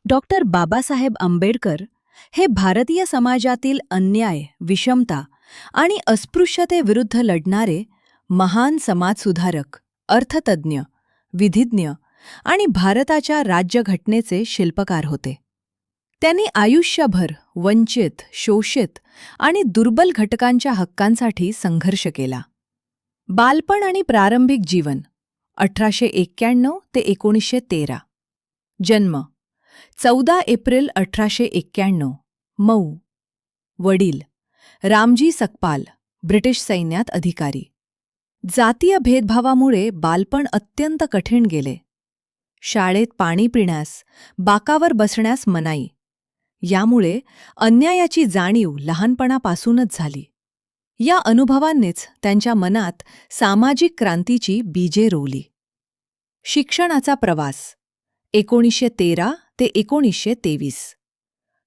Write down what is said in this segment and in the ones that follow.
Doctor Babasaheb Ambedkar हे भारतीय समाजातील अन्याय, विषमता आणि अस्पृश्यतेविरुद्ध लढणारे महान समाजसुधारक, अर्थतज्ञ, विधिज्ञ आणि भारताच्या राज्यघटनेचे शिल्पकार होते. त्यांनी आयुष्यभर वंचित, शोषित आणि दुर्बल घटकांच्या हक्कांसाठी संघर्ष केला. बालपण आणि प्रारंभिक जीवन 1891 ते 1913. जन्म 14 एप्रिल 1891, मऊ. वडील रामजी सकपाल, ब्रिटिश सैन्यात अधिकारी. जातीय भेदभावामुळे बालपण अत्यंत कठीण गेले. शाळेत पाणी पिण्यास, बाकावर बसण्यास मनाई. यामुळे अन्यायाची जाणीव लहानपणापासूनच झाली. या अनुभवांनीच त्यांच्या मनात सामाजिक क्रांतीची बीजे रोवली. शिक्षणाचा प्रवास 1913 ते 1923.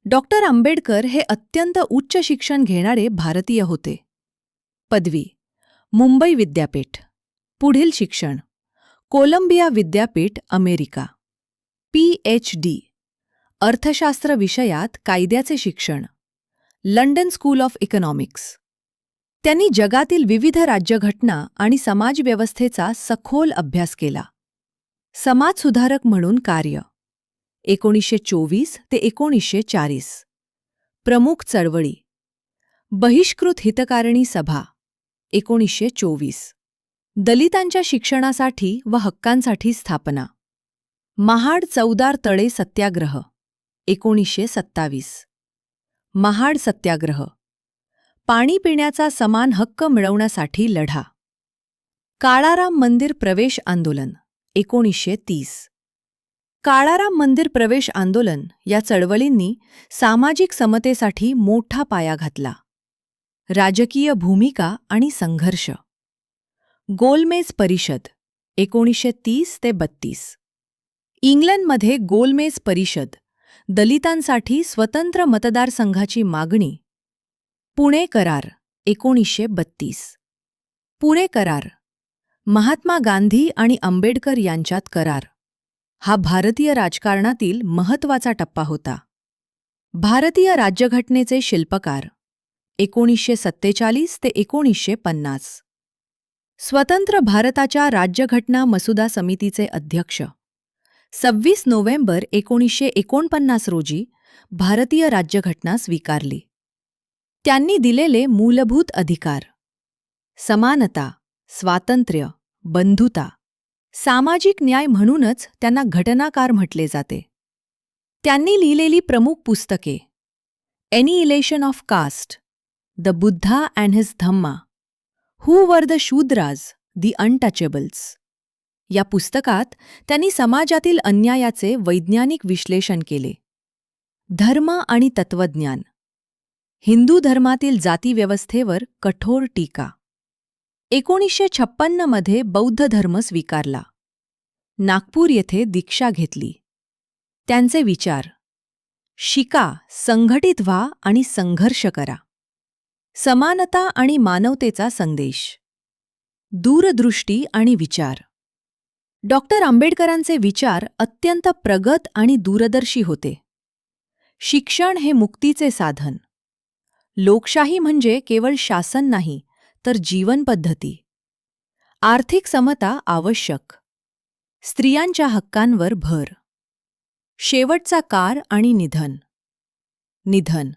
डॉक्टर आंबेडकर हे अत्यंत उच्च शिक्षण घेणारे भारतीय होते. पदवी मुंबई विद्यापीठ. पुढील शिक्षण कोलंबिया विद्यापीठ, अमेरिका. PhD अर्थशास्त्र विषयात कायद्याचे शिक्षण, लंडन स्कूल ऑफ इकॉनॉमिक्स. त्यांनी जगातील विविध राज्यघटना आणि समाजव्यवस्थेचा सखोल अभ्यास केला. समाजसुधारक म्हणून कार्य 1924 ते 1940. प्रमुख चळवळी बहिष्कृत हितकारिणी सभा 1924. दलितांच्या शिक्षणासाठी व हक्कांसाठी स्थापना. महाड चौदार तळे सत्याग्रह 1927. महाड सत्याग्रह पाणी पिण्याचा समान हक्क मिळवण्यासाठी लढा. काळाराम मंदिर प्रवेश आंदोलन 1930. काळाराम मंदिर प्रवेश आंदोलन या चळवळींनी सामाजिक समतेसाठी मोठा पाया घातला. राजकीय भूमिका आणि संघर्ष. गोलमेज परिषद 1930 ते 32. इंग्लंडमध्ये गोलमेज परिषद, दलितांसाठी स्वतंत्र मतदारसंघाची मागणी. पुणे करार 1932. पुणे करार महात्मा गांधी आणि आंबेडकर यांच्यात करार. हा भारतीय राजकारणातील महत्त्वाचा टप्पा होता. भारतीय राज्यघटनेचे शिल्पकार 1947 ते 1950. स्वतंत्र भारताच्या राज्यघटना मसुदा समितीचे अध्यक्ष. 26 नोव्हेंबर 1949 रोजी भारतीय राज्यघटना स्वीकारली. त्यांनी दिलेले मूलभूत अधिकार: समानता, स्वातंत्र्य, बंधुता, सामाजिक न्याय म्हणूनच त्यांना घटनाकार म्हटले जाते. त्यांनी लिहिलेली प्रमुख पुस्तके: annihilation of caste, the Buddha and his Dhamma, who were the Shudras, the untouchables. या पुस्तकात त्यांनी समाजातील अन्यायाचे वैज्ञानिक विश्लेषण केले. धर्म आणि तत्त्वज्ञान. हिंदू धर्मातील जातीव्यवस्थेवर कठोर टीका. 1956 मध्ये बौद्ध धर्म स्वीकारला. नागपूर येथे दीक्षा घेतली. त्यांचे विचार: शिका, संघटित व्हा आणि संघर्ष करा. समानता आणि मानवतेचा संदेश. दूरदृष्टी आणि विचार. डॉक्टर आंबेडकरांचे विचार अत्यंत प्रगत आणि दूरदर्शी होते. शिक्षण हे मुक्तीचे साधन. लोकशाही म्हणजे केवळ शासन नाही, तर जीवनपद्धती. आर्थिक समता आवश्यक. स्त्रियांच्या हक्कांवर भर. शेवटचा काळ आणि निधन. निधन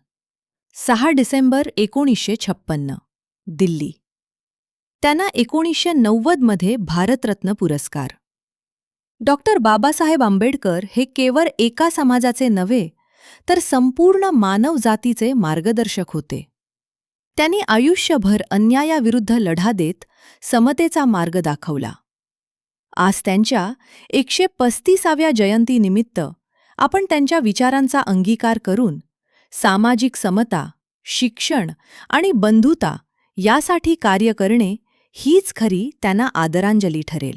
6 डिसेंबर 1956, दिल्ली. त्यांना 1990 मध्ये भारतरत्न पुरस्कार. डॉक्टर बाबासाहेब आंबेडकर हे केवळ एका समाजाचे नव्हे, तर संपूर्ण मानवजातीचे मार्गदर्शक होते. त्यांनी आयुष्यभर अन्यायाविरुद्ध लढा देत समतेचा मार्ग दाखवला. आज त्यांच्या 135व्या जयंतीनिमित्त आपण त्यांच्या विचारांचा अंगीकार करून सामाजिक समता, शिक्षण आणि बंधुता यासाठी कार्य करणे हीच खरी त्यांना आदरांजली ठरेल.